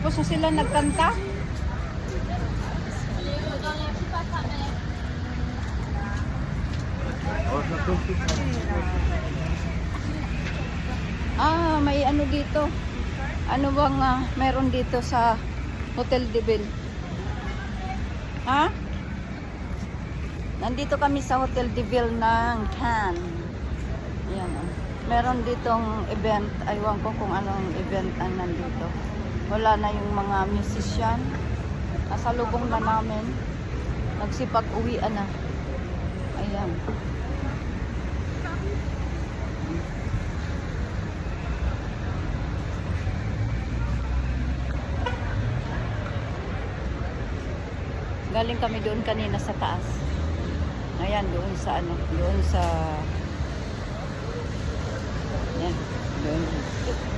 Tapos na sila nagkanta. May ano dito. Ano bang meron dito sa Hotel de Ville? Ha? Nandito kami sa Hotel de Ville ng Cannes. Yan. Meron ditong event. Aywan ko kung anong event ang nandito. Wala na yung mga musician. Nasa lubong na namin. Nagsipag-uwian na. Ayan. Galing kami doon kanina sa taas. Ayan, doon sa ano, doon sa yan, doon.